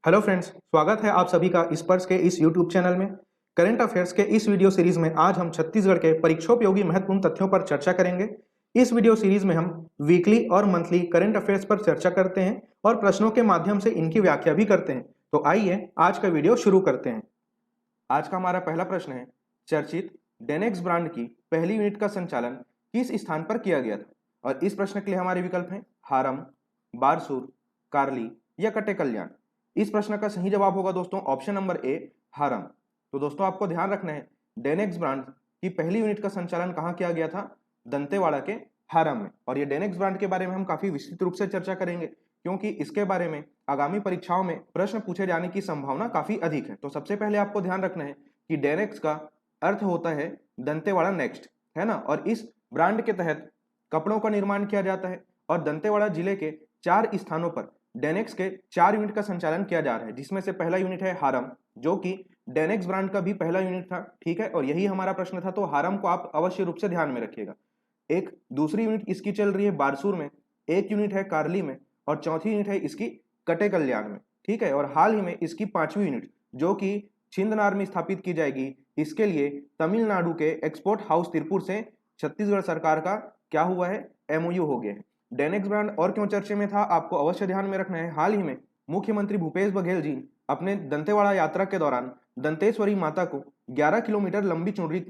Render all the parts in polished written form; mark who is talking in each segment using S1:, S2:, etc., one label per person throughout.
S1: Hello friends, स्वागत है आप सभी का स्पर्श के इस यूट्यूब चैनल में। करंट अफेयर्स के इस वीडियो सीरीज में आज हम छत्तीसगढ़ के परीक्षोपयोगी महत्वपूर्ण तथ्यों पर चर्चा करेंगे। इस वीडियो सीरीज में हम वीकली और मंथली करंट अफेयर्स पर चर्चा करते हैं और प्रश्नों के माध्यम से इनकी व्याख्या भी करते हैं। तो आइए आज का वीडियो शुरू करते हैं। आज का हमारा पहला प्रश्न है, चर्चित डेनेक्स ब्रांड की पहली यूनिट का संचालन किस स्थान पर किया गया था? और इस प्रश्न के लिए हमारे विकल्प हैं हारम, बारसूर, कार्ली या कटे कल्याण। इस प्रश्न का सही जवाब होगा दोस्तों ऑप्शन नंबर ए, हारम। तो दोस्तों आपको ध्यान रखना है, डेनेक्स ब्रांड की पहली यूनिट का संचालन कहाँ किया गया था? दंतेवाड़ा के हारम में। और ये डेनेक्स ब्रांड के बारे में हम काफी विस्तृत रूप से चर्चा करेंगे क्योंकि इसके बारे में आगामी परीक्षाओं में प्रश्न पूछे जाने की संभावना काफी अधिक है। तो सबसे पहले आपको ध्यान रखना है कि डेनेक्स का अर्थ होता है दंतेवाड़ा नेक्स्ट, है ना। और इस ब्रांड के तहत कपड़ों का निर्माण किया जाता है और दंतेवाड़ा जिले के 4 स्थानों पर डेनेक्स के 4 यूनिट का संचालन किया जा रहा है, जिसमें से पहला यूनिट है हारम, जो कि डेनेक्स ब्रांड का भी पहला यूनिट था। ठीक है, और यही हमारा प्रश्न था, तो हारम को आप अवश्य रूप से ध्यान में रखिएगा। एक दूसरी यूनिट इसकी चल रही है बारसूर में, एक यूनिट है कार्ली में और चौथी यूनिट है इसकी कटे कल्याण में। ठीक है, और हाल ही में इसकी 5वीं यूनिट जो कि छिंदनार में स्थापित की जाएगी, इसके लिए तमिलनाडु के एक्सपोर्ट हाउस तिरुपुर से छत्तीसगढ़ सरकार का क्या हुआ है? एमओयू हो गया है। डेनेक्स ब्रांड और क्यों चर्चे में था, आपको अवश्य ध्यान में रखना है। हाल ही में मुख्यमंत्री भूपेश बघेल जी अपने दंतेवाड़ा यात्रा के दौरान दंतेश्वरी माता को 11 किलोमीटर लंबी चुनरी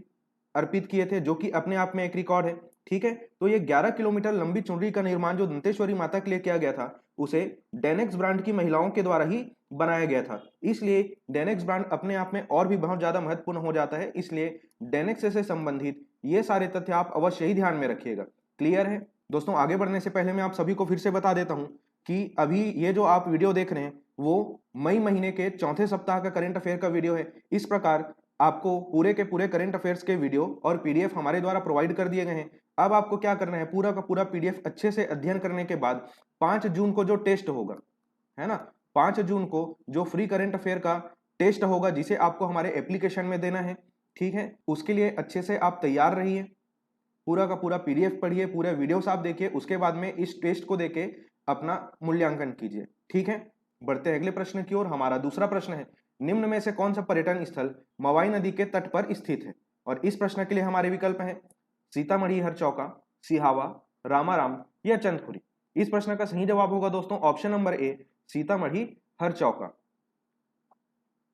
S1: अर्पित किए थे, जो कि अपने आप में एक रिकॉर्ड है। ठीक है, तो ये 11 किलोमीटर लंबी चुनरी का निर्माण जो दंतेश्वरी माता के लिए किया गया था, उसे डेनेक्स ब्रांड की महिलाओं के द्वारा ही बनाया गया था। इसलिए डेनेक्स ब्रांड अपने आप में और भी बहुत ज्यादा महत्वपूर्ण हो जाता है। इसलिए डेनेक्स से संबंधित ये सारे तथ्य आप अवश्य ही ध्यान में रखिएगा। क्लियर है दोस्तों? आगे बढ़ने से पहले मैं आप सभी को फिर से बता देता हूं कि अभी ये जो आप वीडियो देख रहे हैं वो मई महीने के चौथे सप्ताह का करंट अफेयर का वीडियो है। इस प्रकार आपको पूरे के पूरे करंट अफेयर्स के वीडियो और पीडीएफ हमारे द्वारा प्रोवाइड कर दिए गए हैं। अब आपको क्या करना है, पूरा का पूरा पीडीएफ अच्छे से अध्ययन करने के बाद 5 जून को जो टेस्ट होगा, है ना, 5 जून को जो फ्री करंट अफेयर का टेस्ट होगा, जिसे आपको हमारे एप्लीकेशन में देना है, ठीक है, उसके लिए अच्छे से आप तैयार रहिए। पूरा का पूरा पीडीएफ पढ़िए, पूरे वीडियोस आप देखिए, उसके बाद में इस टेस्ट को देके अपना मूल्यांकन कीजिए। ठीक है, बढ़ते हैं अगले प्रश्न की ओर। हमारा दूसरा प्रश्न है, निम्न में से कौन सा पर्यटन स्थल मवाई नदी के तट पर स्थित है? और इस प्रश्न के लिए हमारे विकल्प हैं सीतामढ़ी हरचौका, सिहावा, रामाराम या चंदखुरी। इस प्रश्न का सही जवाब होगा दोस्तों option number A, Sitamarhi Harchauka.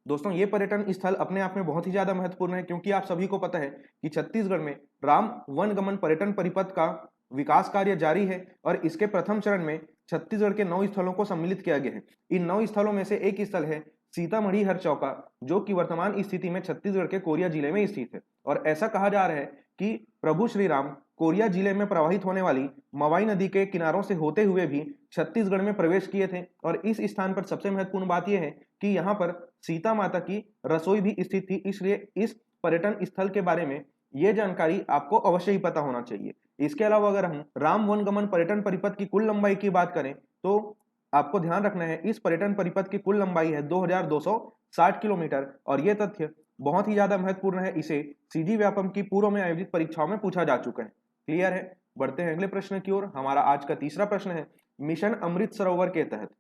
S1: दोस्तों ये पर्यटन स्थल अपने आप में बहुत ही ज्यादा महत्वपूर्ण है क्योंकि आप सभी को पता है कि छत्तीसगढ़ में राम वनगमन पर्यटन परिपथ का विकास कार्य जारी है और इसके प्रथम चरण में छत्तीसगढ़ के 9 स्थलों को सम्मिलित किया गया है। इन 9 स्थलों में से एक स्थल है सीतामढ़ी हरचौका, जो कि वर्तमान स्थिति में छत्तीसगढ़ के कोरिया जिले में स्थित है। और ऐसा कहा जा रहा है कि प्रभु श्री राम कोरिया जिले में प्रवाहित होने वाली मवाई नदी के किनारों से होते हुए भी छत्तीसगढ़ में प्रवेश किए थे। और इस स्थान पर सबसे महत्वपूर्ण बात यह है कि यहाँ पर सीता माता की रसोई भी स्थित थी। इसलिए इस पर्यटन स्थल के बारे में यह जानकारी आपको अवश्य ही पता होना चाहिए। इसके अलावा अगर हम राम वनगमन पर्यटन परिपथ की कुल लंबाई की बात करें तो आपको ध्यान रखना है, इस पर्यटन परिपथ की कुल लंबाई है 2260 किलोमीटर। और यह तथ्य बहुत ही ज्यादा महत्वपूर्ण है, इसे सीजी व्यापम की पूर्व में आयोजित परीक्षाओं में पूछा जा चुका है। क्लियर है? बढ़ते हैं अगले प्रश्न की ओर। हमारा आज का तीसरा प्रश्न है, मिशन अमृत सरोवर के तहत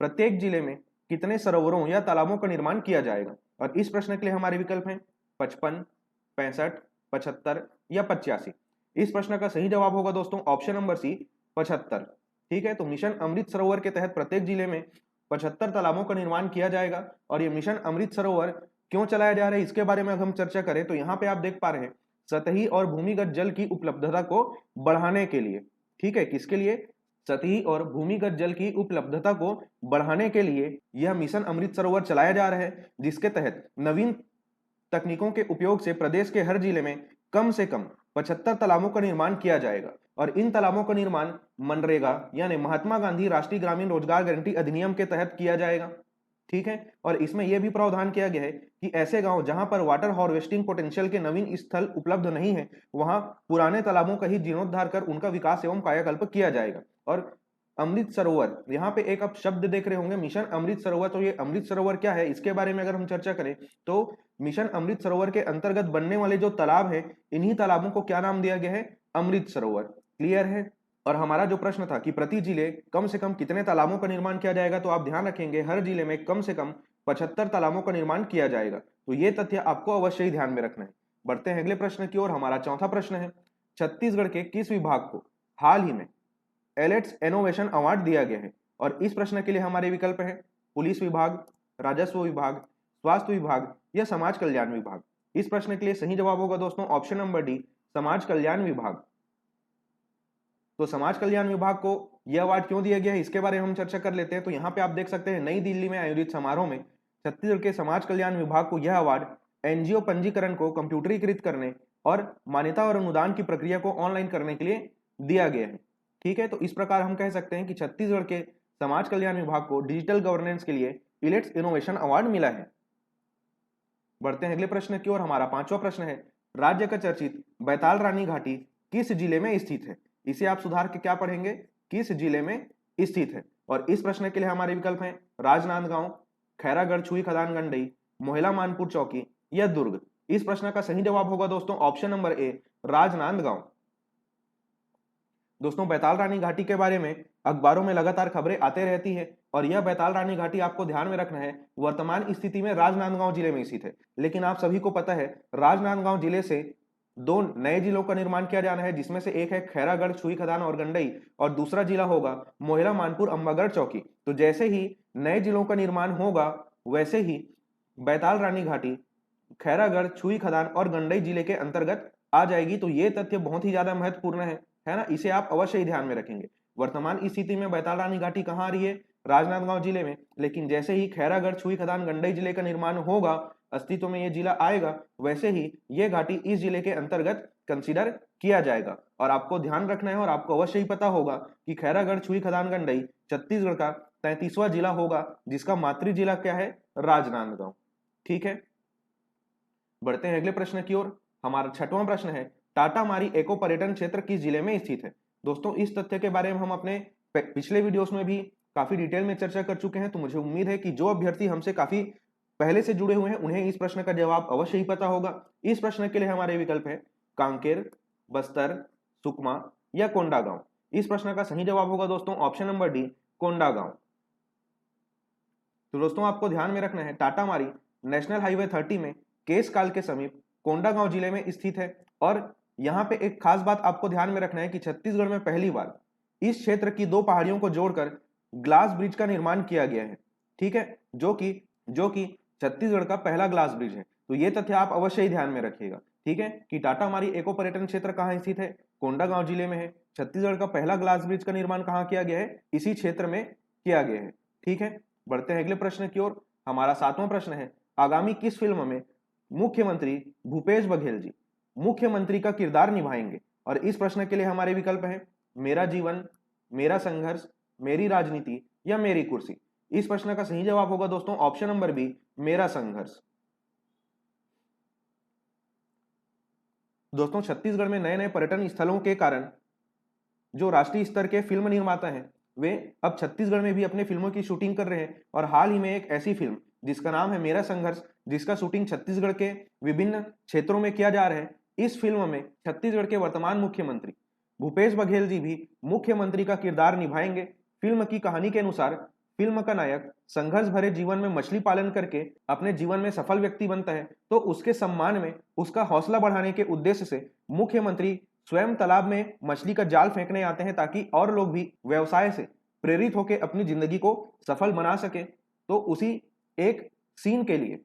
S1: प्रत्येक जिले में कितने सरोवरों या तालाबों का निर्माण किया जाएगा? और इस प्रश्न के लिए हमारे विकल्प हैं 55, 65, 75 या 85। इस प्रश्न का सही जवाब होगा दोस्तों ऑप्शन नंबर सी, 75। ठीक है, तो मिशन अमृत सरोवर के तहत प्रत्येक जिले में 75 तालाबों का निर्माण किया जाएगा। और ये मिशन अमृत सरोवर क्यों चलाया जा रहा है, इसके बारे में अगर हम चर्चा करें तो यहाँ पे आप देख पा रहे हैं सतही और भूमिगत जल की उपलब्धता को बढ़ाने के लिए। ठीक है, किसके लिए? सतही और भूमिगत जल की उपलब्धता को बढ़ाने के लिए यह मिशन अमृत सरोवर चलाया जा रहा है, जिसके तहत नवीन तकनीकों के उपयोग से प्रदेश के हर जिले में कम से कम 75 तालाबों का निर्माण किया जाएगा। और इन तालाबों का निर्माण मनरेगा यानी महात्मा गांधी राष्ट्रीय ग्रामीण रोजगार गारंटी अधिनियम के तहत किया जाएगा। ठीक है, और इसमें यह भी प्रावधान किया गया है कि ऐसे गांव जहां पर वाटर हार्वेस्टिंग पोटेंशियल के नवीन स्थल उपलब्ध नहीं है, वहां पुराने तालाबों का ही जीर्णोद्धार कर उनका विकास एवं कायाकल्प किया जाएगा। और अमृत सरोवर, यहाँ पे एक आप शब्द देख रहे होंगे मिशन अमृत सरोवर, तो ये अमृत सरोवर क्या है, इसके बारे में अगर हम चर्चा करें तो मिशन अमृत सरोवर के अंतर्गत बनने वाले जो तालाब है, इन्हीं तालाबों को क्या नाम दिया गया है? अमृत सरोवर। क्लियर है? और हमारा जो प्रश्न था कि प्रति जिले कम से कम कितने तालाबों का निर्माण किया जाएगा, तो आप ध्यान रखेंगे हर जिले में कम से कम 75 तालाबों का निर्माण किया जाएगा। तो ये तथ्य आपको अवश्य ही ध्यान में रखना है। बढ़ते हैं अगले प्रश्न की ओर। हमारा चौथा प्रश्न है, छत्तीसगढ़ के किस विभाग को हाल ही में एलेट्स इनोवेशन अवार्ड दिया गया है? और इस प्रश्न के लिए हमारे विकल्प है पुलिस विभाग, राजस्व विभाग, स्वास्थ्य विभाग या समाज कल्याण विभाग। इस प्रश्न के लिए सही जवाब होगा दोस्तों ऑप्शन नंबर डी, समाज कल्याण विभाग। तो समाज कल्याण विभाग को यह अवार्ड क्यों दिया गया है, इसके बारे में हम चर्चा कर लेते हैं। तो यहाँ पे आप देख सकते हैं नई दिल्ली में आयोजित समारोह में छत्तीसगढ़ के समाज कल्याण विभाग को यह अवार्ड एनजीओ पंजीकरण को कंप्यूटरीकृत करने और मान्यता और अनुदान की प्रक्रिया को ऑनलाइन करने के लिए दिया गया है। ठीक है, तो इस प्रकार हम कह सकते हैं कि छत्तीसगढ़ के समाज कल्याण विभाग को डिजिटल गवर्नेंस के लिए इलेट्स इनोवेशन अवार्ड मिला है। बढ़ते हैं अगले प्रश्न की ओर। हमारा पांचवा प्रश्न है, राज्य का चर्चित बैताल रानी घाटी किस जिले में स्थित है? इसे आप सुधार के क्या पढ़ेंगे, किस जिले में स्थित है? और इस प्रश्न के लिए हमारे विकल्प हैं राजनांदगांव, खैरागढ़ छुई खदान गंडई, मोहला मानपुर चौकी या दुर्ग। इस प्रश्न का सही जवाब होगा दोस्तों ऑप्शन नंबर ए, राजनांदगांव। दोस्तों बैताल रानी घाटी के बारे में अखबारों में लगातार खबरें आते रहती है और यह बैताल रानी घाटी आपको ध्यान में रखना है वर्तमान स्थिति में राजनांदगांव जिले में स्थित है। लेकिन आप सभी को पता है राजनांदगांव जिले से दो नए जिलों का निर्माण किया जाना है, जिसमें से एक है खैरागढ़ छुई खदान और गंडई और दूसरा जिला होगा मोहला मानपुर अंबागढ़ चौकी। तो जैसे ही नए जिलों का निर्माण होगा वैसे ही बैताल रानी घाटी खैरागढ़ छुई खदान और गंडई जिले के अंतर्गत आ जाएगी। तो ये तथ्य बहुत ही ज्यादा महत्वपूर्ण है ना, इसे आप अवश्य ही ध्यान में रखेंगे। वर्तमान स्थिति में बैताल रानी घाटी कहाँ आ रही है, राजनांदगांव जिले में, लेकिन जैसे ही खैरागढ़ छुई खदान गंडई जिले का निर्माण होगा, अस्तित्व में ये जिला आएगा, वैसे ही ये घाटी इस जिले के अंतर्गत कंसीडर किया जाएगा। और आपको ध्यान रखना है और आपको अवश्य ही पता होगा कि खैरागढ़ छुई खदान गंडई छत्तीसगढ़ का 33वां जिला होगा, जिसका मातृ जिला क्या है, राजनांदगांव। ठीक है, बढ़ते हैं अगले प्रश्न की ओर। हमारा छठवां प्रश्न है, टाटा मारी एको पर्यटन क्षेत्र किस जिले में स्थित है? दोस्तों इस तथ्य के बारे में हम अपने पिछले वीडियोस में भी काफी डिटेल में चर्चा कर चुके हैं। तो मुझे उम्मीद है कि जो अभ्यर्थी हमसे काफी पहले से जुड़े हुए हैं उन्हें इस प्रश्न का जवाब अवश्य ही पता होगा। इस प्रश्न के लिए हमारे विकल्प है कांकेर, बस्तर, सुकमा या कोंडागांव। इस प्रश्न का सही जवाब होगा दोस्तों ऑप्शन नंबर डी, कोंडागांव। तो दोस्तों आपको ध्यान में रखना है टाटा मारी नेशनल हाईवे 30 में केसकाल के समीप कोंडागांव जिले में स्थित है। और यहाँ पे एक खास बात आपको ध्यान में रखना है कि छत्तीसगढ़ में पहली बार इस क्षेत्र की दो पहाड़ियों को जोड़कर ग्लास ब्रिज का निर्माण किया गया है। ठीक है, जो कि छत्तीसगढ़ का पहला ग्लास ब्रिज है। तो ये तथ्य आप अवश्य ही ध्यान में रखिएगा। ठीक है, कि टाटा मारी एको पर्यटन क्षेत्र कहाँ स्थित है, कोंडागांव जिले में है। छत्तीसगढ़ का पहला ग्लास ब्रिज का निर्माण कहाँ किया गया है, इसी क्षेत्र में किया गया है। ठीक है, बढ़ते हैं अगले प्रश्न की ओर। हमारा सातवां प्रश्न है, आगामी किस फिल्म में मुख्यमंत्री भूपेश बघेल जी मुख्यमंत्री का किरदार निभाएंगे? और इस प्रश्न के लिए हमारे विकल्प हैं मेरा जीवन, मेरा संघर्ष, मेरी राजनीति या मेरी कुर्सी। इस प्रश्न का सही जवाब होगा दोस्तों ऑप्शन नंबर बी, मेरा संघर्ष। दोस्तों छत्तीसगढ़ में नए नए पर्यटन स्थलों के कारण जो राष्ट्रीय स्तर के फिल्म निर्माता हैं वे अब छत्तीसगढ़ में भी अपनी फिल्मों की शूटिंग कर रहे हैं। और हाल ही में एक ऐसी फिल्म जिसका नाम है मेरा संघर्ष, जिसका शूटिंग छत्तीसगढ़ के विभिन्न क्षेत्रों में किया जा रहा है, इस फिल्म में छत्तीसगढ़ के वर्तमान मुख्यमंत्री भूपेश बघेल जी भी मुख्यमंत्री का किरदार निभाएंगे। फिल्म की कहानी के अनुसार फिल्म का नायक संघर्ष भरे जीवन में मछली पालन करके अपने जीवन में सफल व्यक्ति बनता है। तो उसके सम्मान में, उसका हौसला बढ़ाने के उद्देश्य से मुख्यमंत्री स्वयं तालाब में मछली का जाल फेंकने आते हैं ताकि और लोग भी व्यवसाय से प्रेरित होकर अपनी जिंदगी को सफल बना सके। तो उसी एक सीन के लिए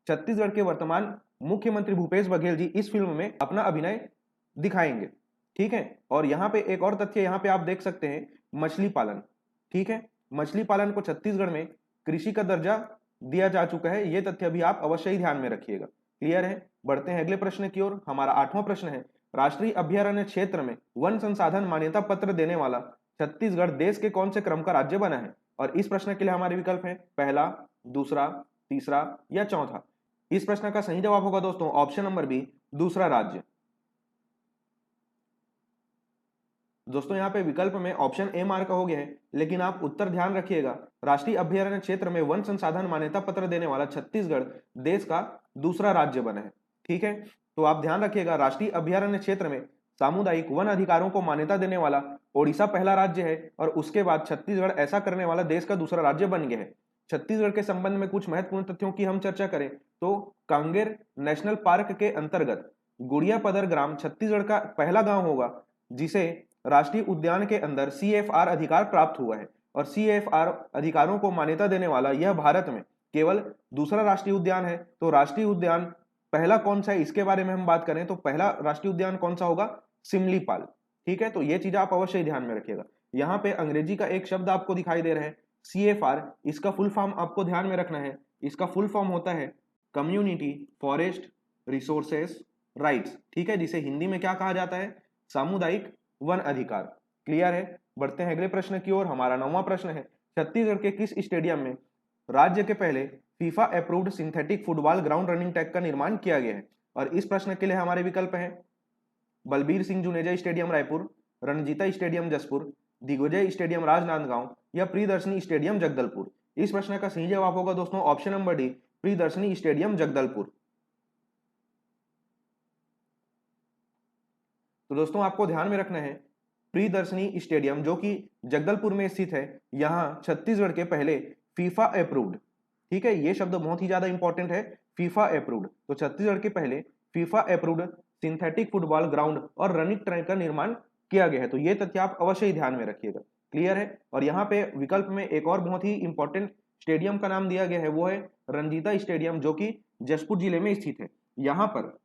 S1: छत्तीसगढ़ के वर्तमान मुख्यमंत्री भूपेश बघेल जी इस फिल्म में अपना अभिनय दिखाएंगे। ठीक है, और यहाँ पे एक और तथ्य यहाँ पे आप देख सकते हैं, मछली पालन। ठीक है, मछली पालन को छत्तीसगढ़ में कृषि का दर्जा दिया जा चुका है, ये तथ्य भी आप अवश्य ही ध्यान में रखिएगा। क्लियर है, बढ़ते हैं अगले प्रश्न की ओर। हमारा आठवां प्रश्न है, राष्ट्रीय अभयारण्य क्षेत्र में वन संसाधन मान्यता पत्र देने वाला छत्तीसगढ़ देश के कौन से क्रम का राज्य बना है? और इस प्रश्न के लिए हमारे विकल्प है पहला, दूसरा, तीसरा या चौथा। इस प्रश्न का सही जवाब होगा दोस्तों ऑप्शन नंबर बी, दूसरा राज्य। दोस्तों यहाँ पे विकल्प में ऑप्शन ए मार्क हो गया है, लेकिन आप उत्तर ध्यान रखिएगा। राष्ट्रीय अभयारण्य क्षेत्र में वन संसाधन मान्यता पत्र देने वाला छत्तीसगढ़ देश का दूसरा राज्य बना है। ठीक है, तो आप ध्यान रखिएगा, राष्ट्रीय अभयारण्य क्षेत्र में सामुदायिक वन अधिकारों को मान्यता देने वाला ओडिशा पहला राज्य है और उसके बाद छत्तीसगढ़ ऐसा करने वाला देश का दूसरा राज्य बन गया है। छत्तीसगढ़ के संबंध में कुछ महत्वपूर्ण तथ्यों की हम चर्चा करें तो कांगेर नेशनल पार्क के अंतर्गत गुड़िया पदर ग्राम छत्तीसगढ़ का पहला गांव होगा जिसे राष्ट्रीय उद्यान के अंदर CFR अधिकार प्राप्त हुआ है और CFR अधिकारों को मान्यता देने वाला यह भारत में केवल दूसरा राष्ट्रीय उद्यान है। तो राष्ट्रीय उद्यान पहला कौन सा है इसके बारे में हम बात करें तो पहला राष्ट्रीय उद्यान कौन सा होगा, सिमलीपाल। ठीक है, तो ये चीज आप अवश्य ध्यान में रखिएगा। यहाँ पे अंग्रेजी का एक शब्द आपको दिखाई दे रहा है CFR, इसका फुल फॉर्म आपको ध्यान में रखना है। इसका फुल फॉर्म होता है कम्युनिटी फॉरेस्ट रिसोर्सेस राइट्स। ठीक है, जिसे हिंदी में क्या कहा जाता है, सामुदायिक वन अधिकार। क्लियर है। बढ़ते हैं अगले प्रश्न की ओर। हमारा 9वां प्रश्न है, छत्तीसगढ़ के किस स्टेडियम में राज्य के पहले FIFA approved synthetic football ground running track का निर्माण किया गया है। और इस प्रश्न के लिए हमारे विकल्प हैं Balbir Singh Juneja stadium Raipur, Ranjita stadium Jashpur, Digvijay stadium Rajnandgaon या प्रियदर्शनी स्टेडियम जगदलपुर। इस प्रश्न का सही जवाब होगा दोस्तों option number D, Priyadarshini stadium Jagdalpur. तो दोस्तों आपको ध्यान में रखना है प्रियदर्शनी स्टेडियम जो कि जगदलपुर में स्थित है, यहाँ छत्तीसगढ़ के पहले फीफा अप्रूव्ड, ठीक है, ये शब्द बहुत ही ज्यादा इंपॉर्टेंट है, फीफा अप्रूव्ड। तो छत्तीसगढ़ के पहले FIFA approved synthetic football ground और रनिंग ट्रैक का निर्माण किया गया है। तो ये तथ्य आप अवश्य ही ध्यान में रखिएगा। क्लियर है। और यहाँ पे विकल्प में एक और बहुत ही इंपॉर्टेंट स्टेडियम का नाम दिया गया है, वो है रंजीता स्टेडियम जो कि जशपुर जिले में स्थित है। यहाँ पर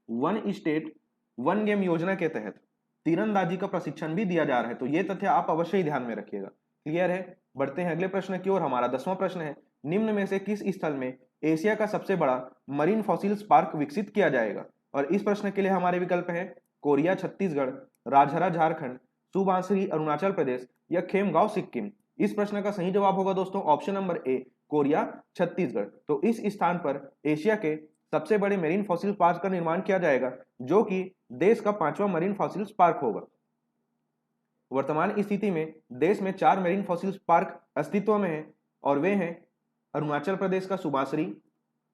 S1: वन स्टेट वन गेम योजना के तहत तीरंदाजी का प्रशिक्षण भी दिया जा रहा है। तो ये तथ्य आप अवश्य ही ध्यान में रखिएगा। क्लियर है। बढ़ते हैं अगले प्रश्न की ओर। हमारा 10वां प्रश्न है, निम्न में से किस स्थल में एशिया का सबसे बड़ा मरीन फॉसिल्स पार्क विकसित किया जाएगा। और इस प्रश्न के लिए हमारे विकल्प है कोरिया छत्तीसगढ़, राजहरा झारखंड, सुबांसरी अरुणाचल प्रदेश या खेमगांव सिक्किम। इस प्रश्न का सही जवाब होगा दोस्तों ऑप्शन नंबर ए, कोरिया छत्तीसगढ़। तो इस स्थान पर एशिया के सबसे बड़े मरीन फॉसिल पार्क का निर्माण किया जाएगा जो कि देश का 5वां मरीन फॉसिल्स पार्क होगा। वर्तमान स्थिति में देश में 4 मरीन फॉसिल्स पार्क अस्तित्व में है और वे हैं अरुणाचल प्रदेश का सुबांसरी,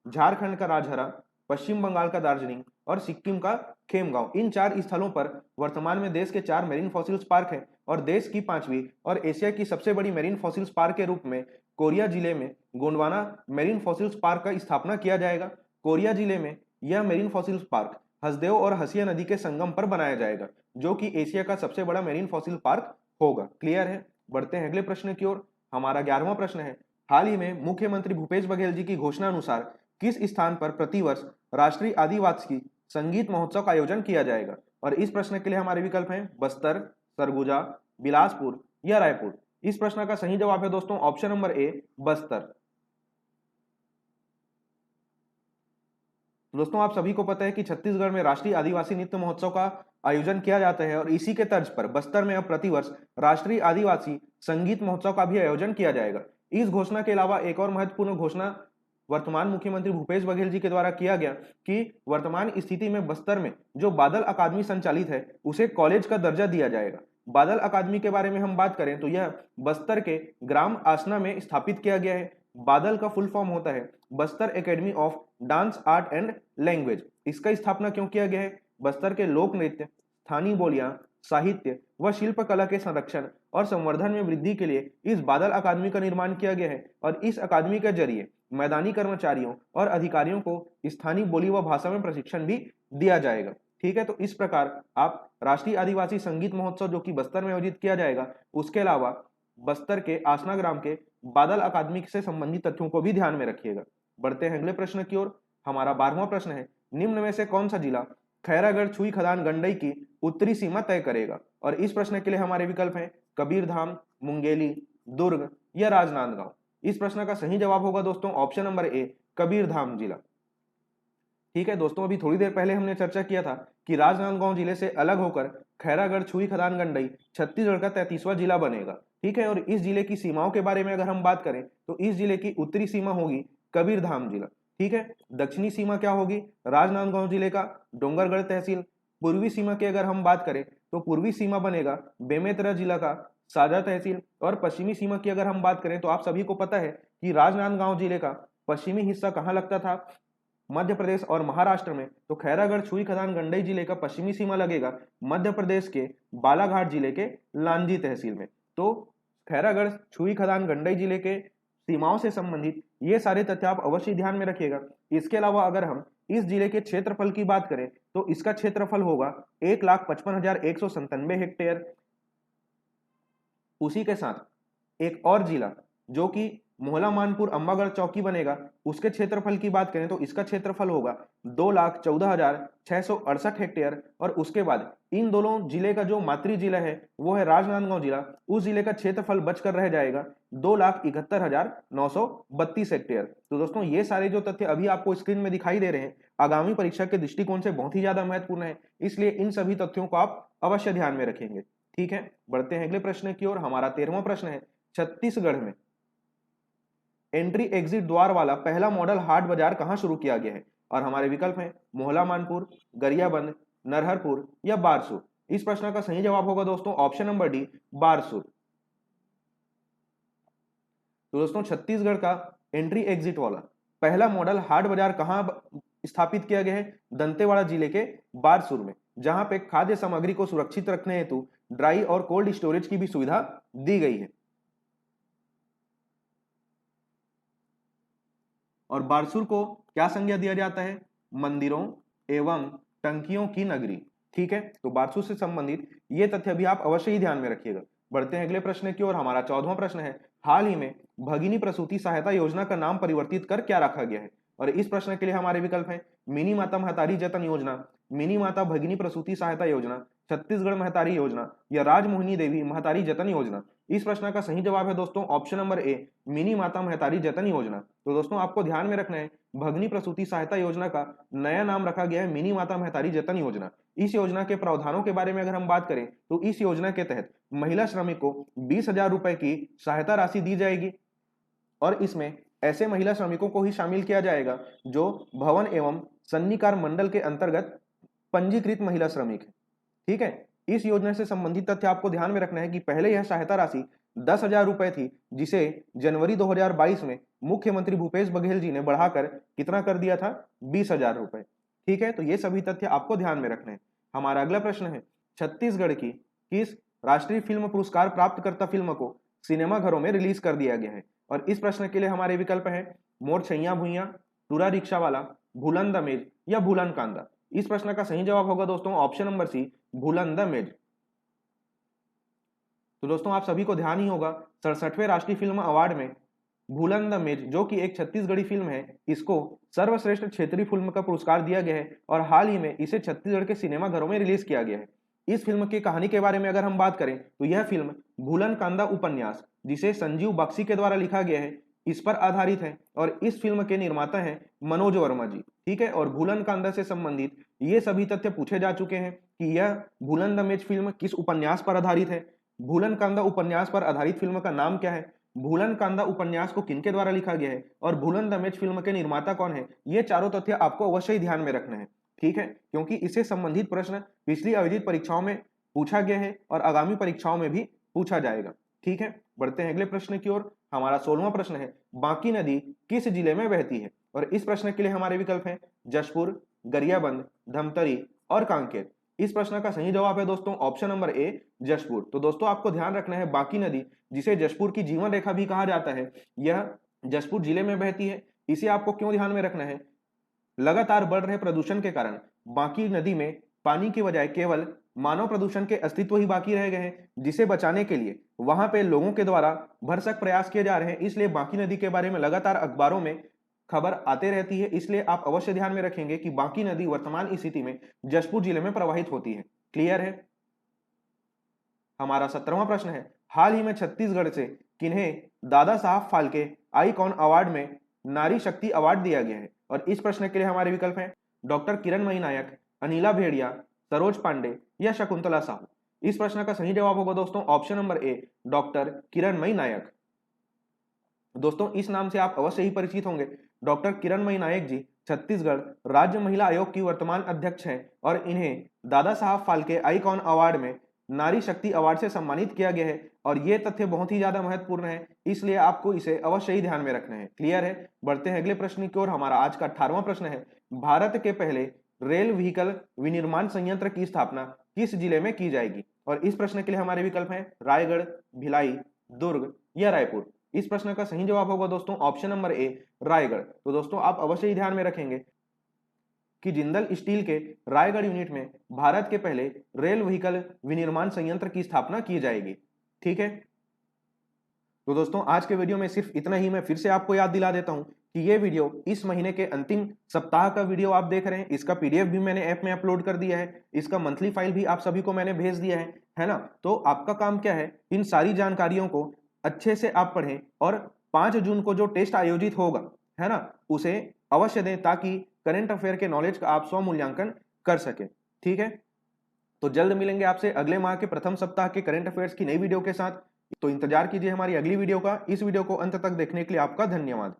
S1: झारखंड का राजहरा, पश्चिम बंगाल का दार्जिलिंग और सिक्किम का खेमगांव। इन 4 स्थलों पर वर्तमान में देश के 4 मरीन फॉसिल्स पार्क हैं और देश की 5वीं और एशिया की सबसे बड़ी मरीन फॉसिल्स पार्क के रूप में कोरिया जिले में गोंडवाना मरीन फॉसिल्स पार्क का स्थापना किया जाएगा। कोरिया जिले में यह मरीन फॉसिल्स पार्क हसदेव और हसिया नदी के संगम पर बनाया जाएगा जो कि एशिया का सबसे बड़ा मरीन फॉसिल पार्क होगा। क्लियर है। बढ़ते हैं अगले प्रश्न की ओर। हमारा 11वां प्रश्न है, हाल ही में मुख्यमंत्री भूपेश बघेल जी की घोषणा अनुसार किस स्थान पर प्रतिवर्ष राष्ट्रीय आदिवासी संगीत महोत्सव का आयोजन किया जाएगा। और इस प्रश्न के लिए हमारे विकल्प हैं बस्तर, सरगुजा, बिलासपुर या रायपुर। इस प्रश्न का सही जवाब है दोस्तों ऑप्शन नंबर ए, बस्तर। दोस्तों आप सभी को पता है कि छत्तीसगढ़ में राष्ट्रीय आदिवासी नृत्य महोत्सव का आयोजन किया जाता है और इसी के तर्ज पर बस्तर में अब प्रतिवर्ष राष्ट्रीय आदिवासी संगीत महोत्सव का भी आयोजन किया जाएगा। इस घोषणा के अलावा एक और महत्वपूर्ण घोषणा वर्तमान मुख्यमंत्री भूपेश बघेल जी के द्वारा किया गया कि वर्तमान स्थिति में बस्तर में जो बादल अकादमी संचालित है उसे कॉलेज का दर्जा दिया जाएगा। बादल अकादमी के बारे में हम बात करें तो यह बस्तर के ग्राम आसना में स्थापित किया गया है। बादल का फुल फॉर्म होता है Bastar academy of dance art and language. इसका स्थापना क्यों किया गया है? बस्तर के लोक नृत्य, स्थानीय बोलियां, साहित्य व शिल्प कला के संरक्षण और संवर्धन में वृद्धि के लिए इस बादल अकादमी का निर्माण किया गया है और इस अकादमी के जरिए मैदानी कर्मचारियों और अधिकारियों को स्थानीय बोली व भाषा में प्रशिक्षण भी दिया जाएगा। ठीक है, तो इस प्रकार आप राष्ट्रीय आदिवासी संगीत महोत्सव जो कि बस्तर में आयोजित किया जाएगा, उसके अलावा बस्तर के आसना ग्राम के बादल अकादमी से संबंधित तथ्यों को भी ध्यान में रखिएगा। बढ़ते हैं अगले प्रश्न की ओर। हमारा 12वां प्रश्न है, निम्न में से कौन सा जिला खैरागढ़ छुई खदान गंडई की उत्तरी सीमा तय करेगा। और इस प्रश्न के लिए हमारे विकल्प हैं कबीरधाम, मुंगेली, दुर्ग या राजनांदगांव। इस प्रश्न का सही जवाब होगा दोस्तों ऑप्शन नंबर ए, कबीरधाम जिला। ठीक है दोस्तों, अभी थोड़ी देर पहले हमने चर्चा किया था कि राजनांदगांव जिले से अलग होकर खैरागढ़ छुई खदान गंडई छत्तीसगढ़ का 33वां जिला बनेगा। ठीक है, और इस जिले की सीमाओं के बारे में अगर हम बात करें तो इस जिले की उत्तरी सीमा होगी कबीरधाम जिला। ठीक है, दक्षिणी सीमा क्या होगी? राजनांदगांव जिले का डोंगरगढ़ तहसील। पूर्वी सीमा की अगर हम बात करें तो पूर्वी सीमा बनेगा बेमेतरा जिला का साजा तहसील। और पश्चिमी सीमा की अगर हम बात करें तो आप सभी को पता है कि राजनांदगांव जिले का पश्चिमी हिस्सा कहाँ लगता था? मध्य प्रदेश और महाराष्ट्र में तो खैरागढ़ छुई खदान गंडई जिले का पश्चिमी सीमा लगेगा मध्य प्रदेश के बालाघाट जिले के लांजी तहसील में। तो खैरागढ़ छुई खदान गंडई जिले के सीमाओं से संबंधित ये सारे तथ्य आप अवश्य ध्यान में रखिएगा। इसके अलावा अगर हम इस जिले के क्षेत्रफल की बात करें तो इसका क्षेत्रफल होगा 1,55,197 हेक्टेयर। उसी के साथ एक और जिला जो कि मोहला मानपुर अंबागढ़ चौकी बनेगा, उसके क्षेत्रफल की बात करें तो इसका क्षेत्रफल होगा 2,14,668 हेक्टेयर। और उसके बाद इन दोनों जिले का जो मातृ जिला है वो है राजनांदगांव जिला, उस जिले का क्षेत्रफल बचकर रह जाएगा 2,71,932 हेक्टेयर। तो दोस्तों ये सारे जो तथ्य अभी आपको स्क्रीन में दिखाई दे रहे हैं आगामी परीक्षा के दृष्टिकोण से बहुत ही ज्यादा महत्वपूर्ण है, इसलिए इन सभी तथ्यों को आप अवश्य ध्यान में रखेंगे। ठीक है, बढ़ते हैं अगले प्रश्न की ओर। हमारा 13वां प्रश्न है, छत्तीसगढ़ में एंट्री एग्जिट द्वार वाला पहला मॉडल हाट बाजार कहां शुरू किया गया है? और हमारे विकल्प हैं मोहला मानपुर, गरियाबंद, नरहरपुर या बारसूर। इस प्रश्न का सही जवाब होगा दोस्तों ऑप्शन नंबर डी, बारसूर। तो दोस्तों छत्तीसगढ़ का एंट्री एग्जिट वाला पहला मॉडल हाट बाजार कहां स्थापित किया गया है? दंतेवाड़ा जिले के बारसूर में, जहां पे खाद्य सामग्री को सुरक्षित रखने हेतु ड्राई और कोल्ड स्टोरेज की भी सुविधा दी गई है। और बारसूर को क्या संज्ञा दिया जाता है? मंदिरों एवं टंकियों की नगरी। ठीक है, तो बारसूर से संबंधित ये तथ्य भी आप अवश्य ही ध्यान में रखिएगा। बढ़ते हैं अगले प्रश्न की ओर। हमारा 14वां प्रश्न है, हाल ही में भगिनी प्रसूति सहायता योजना का नाम परिवर्तित कर क्या रखा गया है? और इस प्रश्न के लिए हमारे विकल्प हैं मिनी माता महतारी जतन योजना, मिनी माता भगिनी प्रसूति सहायता योजना, छत्तीसगढ़ महतारी योजना या राजमोहिनी देवी महतारी जतन योजना। इस प्रश्न का सही जवाब है दोस्तों ऑप्शन नंबर ए, मिनी माता महतारी जतन योजना। तो दोस्तों आपको ध्यान में रखना है भगिनी प्रसूति सहायता योजना का नया नाम रखा गया है मिनी माता महतारी जतन योजना। इस योजना के प्रावधानों के बारे में अगर हम बात करें तो इस योजना के तहत महिला श्रमिक को 20,000 रुपए की सहायता राशि दी जाएगी और इसमें ऐसे महिला श्रमिकों को ही शामिल किया जाएगा जो भवन एवं सन्निकार मंडल के अंतर्गत पंजीकृत महिला श्रमिक है। ठीक है, इस योजना से संबंधित तथ्य आपको ध्यान में रखना है कि पहले यह सहायता राशि 10,000 रुपए थी, जिसे जनवरी 2022 में मुख्यमंत्री भूपेश बघेल जी ने बढ़ाकर कितना कर दिया था? 20,000 रुपए। ठीक है, तो ये सभी तथ्य आपको ध्यान में रखने हैं। हमारा अगला प्रश्न है, छत्तीसगढ़ की किस राष्ट्रीय फिल्म पुरस्कार प्राप्तकर्ता फिल्म को सिनेमाघरों में रिलीज कर दिया गया है? और इस प्रश्न के लिए हमारे विकल्प हैं मोर छैया भुइया, टूरा रिक्शा वाला, भूलन द मेज या भूलन कांदा। इस प्रश्न का सही जवाब होगा दोस्तों option number C, Bhulan the maze. तो दोस्तों आप सभी को ध्यान ही होगा 67वें राष्ट्रीय फिल्म अवार्ड में भूलन द मेज जो कि एक छत्तीसगढ़ी फिल्म है, इसको सर्वश्रेष्ठ क्षेत्रीय फिल्म का पुरस्कार दिया गया है और हाल ही में इसे छत्तीसगढ़ के सिनेमाघरों में रिलीज किया गया है। इस फिल्म की कहानी के बारे में अगर हम बात करें तो यह फिल्म भूलन कांदा उपन्यास, जिसे संजीव बख्शी के द्वारा लिखा गया है, इस पर आधारित है और इस फिल्म के निर्माता हैं मनोज वर्मा जी। ठीक है, और भूलन कांदा से संबंधित ये सभी तथ्य पूछे जा चुके हैं कि यह भूलन द मेज फिल्म किस उपन्यास पर आधारित है, भूलन कांदा उपन्यास पर आधारित फिल्म का नाम क्या है, भूलन कांदा उपन्यास को किनके द्वारा लिखा गया है और भूलन द मेज फिल्म के निर्माता कौन है। ये चारों तथ्य आपको अवश्य ही ध्यान में रखना है। ठीक है, क्योंकि इससे संबंधित प्रश्न पिछली आयोजित परीक्षाओं में पूछा गया है और आगामी परीक्षाओं में भी पूछा जाएगा। ठीक है, बढ़ते हैं अगले प्रश्न की ओर। हमारा 16वां प्रश्न है, बांकी नदी किस जिले में बहती है? और इस प्रश्न के लिए हमारे विकल्प हैं जशपुर, गरियाबंद, धमतरी और कांकेर। इस प्रश्न का सही जवाब है दोस्तों ऑप्शन नंबर ए, जशपुर। तो दोस्तों आपको ध्यान रखना है बांकी नदी, जिसे जशपुर की जीवन रेखा भी कहा जाता है, यह जशपुर जिले में बहती है। इसे आपको क्यों ध्यान में रखना है? लगातार बढ़ रहे प्रदूषण के कारण बांकी नदी में पानी की बजाय केवल मानव प्रदूषण के अस्तित्व ही बाकी रह गए हैं, जिसे बचाने के लिए वहां पे लोगों के द्वारा भरसक प्रयास किए जा रहे हैं। इसलिए बांकी नदी के बारे में लगातार अखबारों में खबर आते रहती है। इसलिए आप अवश्य ध्यान में रखेंगे कि बांकी नदी वर्तमान स्थिति में जशपुर जिले में प्रवाहित होती है। क्लियर है? हमारा 17वां प्रश्न है, हाल ही में छत्तीसगढ़ से किन्हें दादा साहब फाल्के आईकॉन अवार्ड में नारी शक्ति अवार्ड दिया गया है? और इस प्रश्न के लिए हमारे विकल्प हैं डॉक्टर किरणमयी नायक, अनिला भेड़िया, सरोज पांडे या शकुंतला साहू। इस प्रश्न का सही जवाब होगा दोस्तों option number A, doctor Kiranmayi Nayak. दोस्तों इस नाम से आप अवश्य ही परिचित होंगे। डॉक्टर किरणमयी नायक जी छत्तीसगढ़ राज्य महिला आयोग की वर्तमान अध्यक्ष हैं और इन्हें दादा साहब फाल्के आईकॉन अवार्ड में नारी शक्ति अवार्ड से सम्मानित किया गया है और ये तथ्य बहुत ही ज्यादा महत्वपूर्ण है, इसलिए आपको इसे अवश्य ही ध्यान में रखना है। क्लियर है? बढ़ते हैं अगले प्रश्न की ओर। हमारा आज का 18वां प्रश्न है, भारत के पहले रेल व्हीकल विनिर्माण संयंत्र की स्थापना किस जिले में की जाएगी? और इस प्रश्न के लिए हमारे विकल्प हैं रायगढ़, भिलाई, दुर्ग या रायपुर। इस प्रश्न का सही जवाब होगा दोस्तों ऑप्शन नंबर ए, रायगढ़। तो दोस्तों आप अवश्य ही ध्यान में रखेंगे कि जिंदल स्टील के रायगढ़ यूनिट में भारत के पहले रेल व्हीकल विनिर्माण संयंत्र की स्थापना की जाएगी। ठीक है, तो दोस्तों आज के वीडियो में सिर्फ इतना ही। मैं फिर से आपको याद दिला देता हूं कि ये वीडियो इस महीने के अंतिम सप्ताह का वीडियो आप देख रहे हैं। इसका पीडीएफ भी मैंने ऐप में अपलोड कर दिया है, इसका मंथली फाइल भी आप सभी को मैंने भेज दिया है ना। तो आपका काम क्या है, इन सारी जानकारियों को अच्छे से आप पढ़ें और 5 जून को जो टेस्ट आयोजित होगा है ना, उसे अवश्य दें ताकि करंट अफेयर के नॉलेज का आप स्वमूल्यांकन कर सके। ठीक है, तो जल्द मिलेंगे आपसे अगले माह के प्रथम सप्ताह के करंट अफेयर्स की नई वीडियो के साथ। तो इंतजार कीजिए हमारी अगली वीडियो का। इस वीडियो को अंत तक देखने के लिए आपका धन्यवाद।